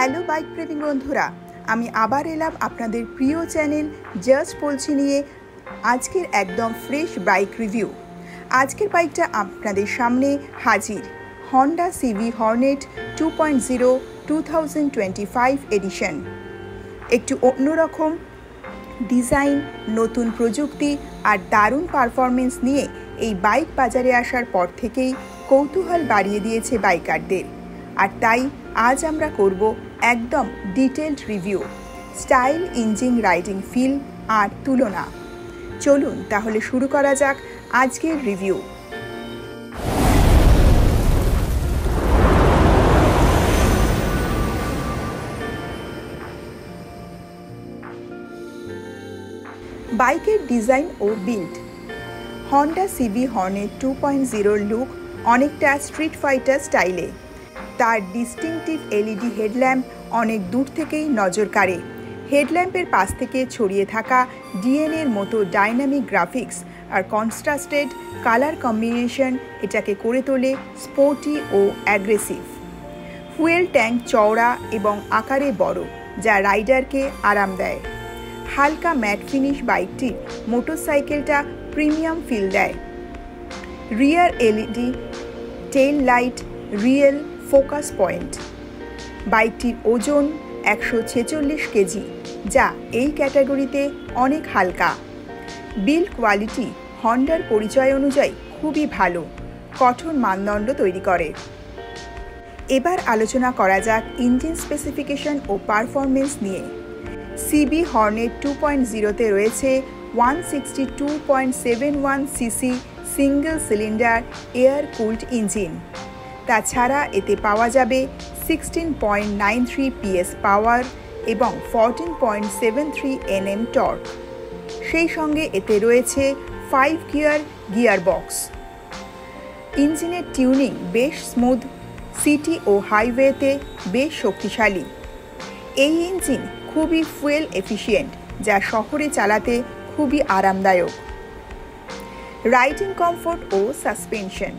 Hello bike প্রেমী বন্ধুরা, আমি আবার এলাম আপনাদের প্রিয় চ্যানেল জাস্ট বলছি নিয়ে আজকের একদম ফ্রেশ বাইক রিভিউ। আজকের বাইকটা আপনাদের সামনে হাজির, হন্ডা সিভি হর্নেট 2.0 2025 এডিশন। একটু অন্যরকম ডিজাইন, নতুন প্রযুক্তি আর দারুণ পারফরমেন্স নিয়ে এই বাইক বাজারে আসার পর থেকেই কৌতূহল বাড়িয়ে দিয়েছে বাইকারদের। আর তাই আজ আমরা করব একদম detailed review, style, engine, riding feel আর তুলনা। চলুন তাহলে শুরু করা যাক আজকের রিভিউ। বাইকের ডিজাইন ও build. Honda CB Hornet 2.0 look অনেকটা স্ট্রিট ফাইটার স্টাইলে। তার ডিস্টিংটিভ এলইডি হেডল্যাম্প অনেক দূর থেকেই নজর কাড়ে। হেডল্যাম্পের পাশ থেকে ছড়িয়ে থাকা ডিএনএর মতো ডাইনামিক গ্রাফিক্স আর কনট্রাস্টেড কালার কম্বিনেশন এটাকে করে তোলে স্পোর্টি ও অ্যাগ্রেসিভ। ফুয়েল ট্যাঙ্ক চওড়া এবং আকারে বড়, যা রাইডারকে আরাম দেয়। হালকা ম্যাট ফিনিশ বাইকটির মোটরসাইকেলটা প্রিমিয়াম ফিল দেয়। Rear LED tail light real focus point. বাইকটির ওজন 146 কেজি, যা এই ক্যাটাগরিতে অনেক হালকা। বিল্ড কোয়ালিটি হন্ডার পরিচয় অনুযায়ী খুবই ভালো, কঠোর মানদণ্ড তৈরি করে। এবার আলোচনা করা যাক ইঞ্জিন স্পেসিফিকেশন ও পারফরমেন্স নিয়ে। সিবি হর্নেট 2.0-তে রয়েছে 162.71 CC single cylinder air cooled engine. তাছাড়া এতে পাওয়া যাবে 16.93 PS পাওয়ার এবং 14.73 Nm টর্ক। সেই সঙ্গে এতে রয়েছে 5 গিয়ার গিয়ারবক্স। ইঞ্জিনের টিউনিং বেশ স্মুথ, সিটি ও হাইওয়েতে বেশ শক্তিশালী। এই ইঞ্জিন খুবই ফুয়েল এফিশিয়েন্ট, যা শহরে চালাতে খুবই আরামদায়ক। রাইডিং কমফোর্ট ও সাসপেনশন।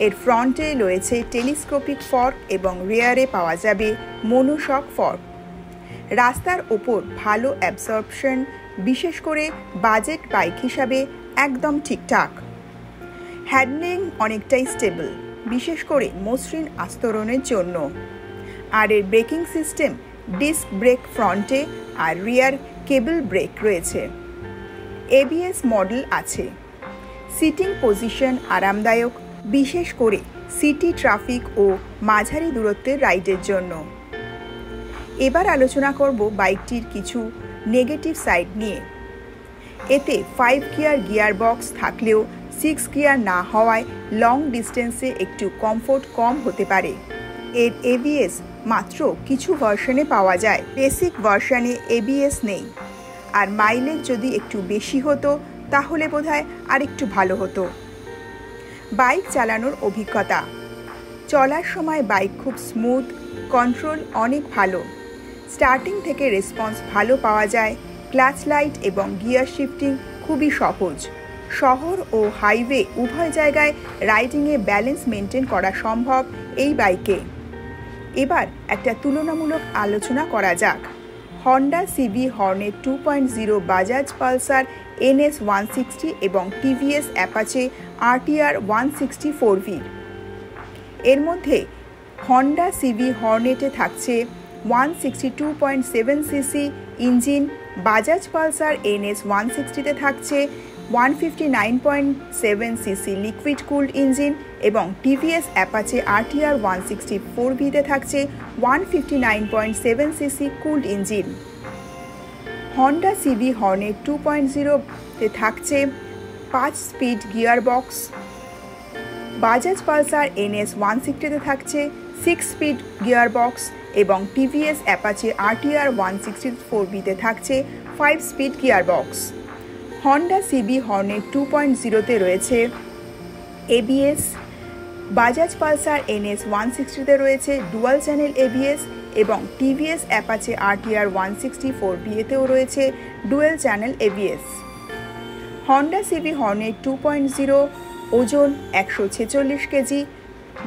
এর ফ্রন্টে রয়েছে টেলিস্কোপিক ফর্ক এবং রেয়ারে পাওয়া যাবে মনোশক ফর্ক। রাস্তার ওপর ভালো অ্যাবসর্পশন, বিশেষ করে বাজেট বাইক হিসাবে একদম ঠিকঠাক। হ্যান্ডলিং অনেকটাই স্টেবল, বিশেষ করে মসৃণ আস্তরণের জন্য। আর এর ব্রেকিং সিস্টেম ডিস্ক ব্রেক ফ্রন্টে আর রিয়ার কেবল ব্রেক রয়েছে। এবিএস মডেল আছে। সিটিং পজিশন আরামদায়ক, বিশেষ করে সিটি ট্রাফিক ও মাঝারি দূরত্বের রাইডের জন্য। এবার আলোচনা করব বাইকটির কিছু নেগেটিভ সাইড নিয়ে। এতে 5 গিয়ার গিয়ারবক্স থাকলেও 6 গিয়ার না হওয়ায় লং ডিস্টেন্সে একটু কমফোর্ট কম হতে পারে। এর এবিএস মাত্র কিছু ভার্সনে পাওয়া যায়, বেসিক ভার্সনে এবিএস নেই। আর মাইলেজ যদি একটু বেশি হতো তাহলে বোধহয় আরেকটু ভালো হতো। বাইক চালানোর অভিজ্ঞতা। চলার সময় বাইক খুব স্মুথ, কন্ট্রোল অনেক ভালো। স্টার্টিং থেকে রেসপন্স ভালো পাওয়া যায়। ক্লাচ লাইট এবং গিয়ার শিফটিং খুবই সহজ। শহর ও হাইওয়ে উভয় জায়গায় রাইডিংয়ে ব্যালেন্স মেনটেন করা সম্ভব এই বাইকে। এবার একটা তুলনামূলক আলোচনা করা যাক। Honda CB Hornet 2.0, Bajaj Pulsar NS 160 এবং টিভিএস অ্যাপাচে RTR 164V। এর মধ্যে হন্ডা সিভি হর্নেটে থাকছে 162.7 CC engine, Bajaj Pulsar NS 160-তে থাকছে 159.7 সিসি লিকুইড কুলড ইঞ্জিন এবং টিভিএস অ্যাপাচে RTR 164V-তে থাকছে 159.7 CC cooled engine. Honda CB Hornet 2.0-তে থাকছে 5 speed gearbox. Bajaj Pulsar NS 160-তে থাকছে 6 স্পিড গিয়ারবক্স এবং টিভিএস অ্যাপাচে RTR 164V-তে থাকছে 5 speed gearbox. Honda CB Hornet 2.0-তে রয়েছে এবিএস। বাজাজ পালসার NS 160-তে রয়েছে ডুয়াল চ্যানেল এবিএস এবং টিভিএস অ্যাপাচে RTR 164V-তেও রয়েছে dual channel ABS. Honda CB Hornet 2.0 ওজন 146 কেজি,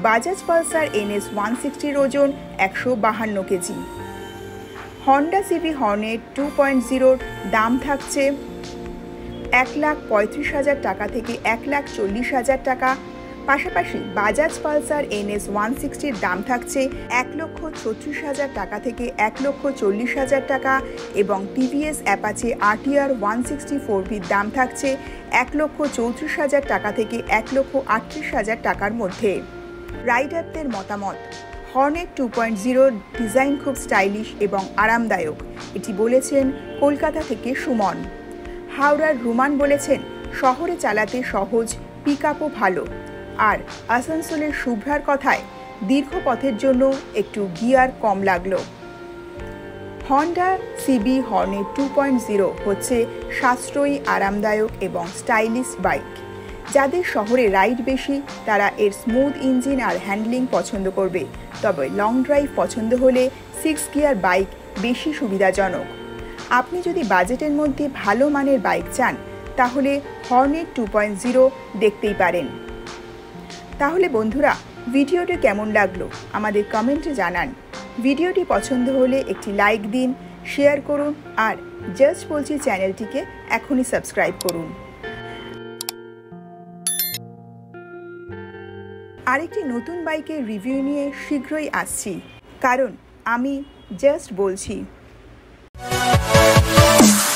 বাজাজ পালসার NS 160 ওজন 152 কেজি। হন্ডা সিবি হর্নেট 2.0 দাম থাকছে 1,35,000 টাকা থেকে 1,40,000 টাকা। পাশাপাশি বাজাজ পালসার NS 160 দাম থাকছে 1,36,000 টাকা থেকে 1,40,000 টাকা এবং টিভিএস অ্যাপাচে RTR 160 দাম থাকছে 1,34,000 টাকা থেকে 1,38,000 টাকার মধ্যে। রাইডারদের মতামত। হর্নেট 2.0 ডিজাইন খুব স্টাইলিশ এবং আরামদায়ক, এটি বলেছেন কলকাতা থেকে সুমন। হাওড়ার রুমান বলেছেন শহরে চালাতে সহজ, পিকআপও ভালো। আর আসানসোলের শুভ্রার কথায় দীর্ঘ পথের জন্য একটু গিয়ার কম লাগলো। হন্ডা সিবি হর্নেট 2.0 হচ্ছে সাশ্রয়ী, আরামদায়ক এবং স্টাইলিশ বাইক। যাদের শহরে রাইড বেশি তারা এর স্মুথ ইঞ্জিন আর হ্যান্ডলিং পছন্দ করবে, তবে লং ড্রাইভ পছন্দ হলে 6 গিয়ার বাইক বেশি সুবিধাজনক। আপনি যদি বাজেটের মধ্যে ভালো মানের বাইক চান তাহলে হর্নেট 2.0 দেখতেই পারেন। তাহলে বন্ধুরা, ভিডিওটি কেমন লাগলো আমাদের কমেন্টে জানান। ভিডিওটি পছন্দ হলে একটি লাইক দিন, শেয়ার করুন আর জাস্ট বলছি চ্যানেলটিকে এখনই সাবস্ক্রাইব করুন। আরেকটি নতুন বাইকের রিভিউ নিয়ে শীঘ্রই আসছি, কারণ আমি জাস্ট বলছি।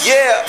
Yeah.